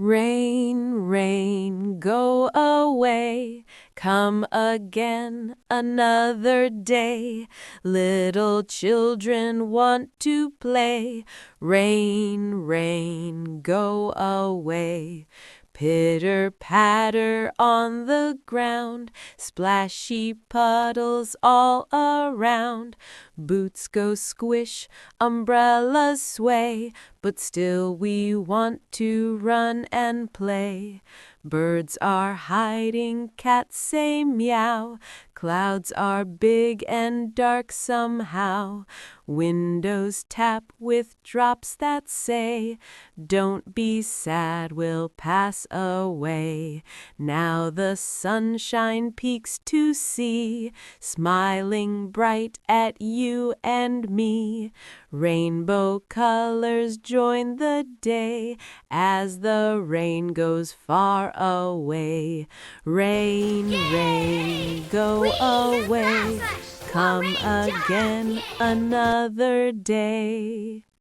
Rain, rain, go away, come again another day. Little children want to play. Rain, rain, go away. Pitter-patter on the ground, splashy puddles all around. Boots go squish, umbrellas sway, but still we want to run and play. Birds are hiding, cats say meow. Clouds are big and dark somehow. Windows tap with drops that say, "Don't be sad, we'll pass away." Now the sunshine peeks to see, smiling bright at you and me. Rainbow colors join the day as the rain goes far away. Rain, rain, go away, come again another day.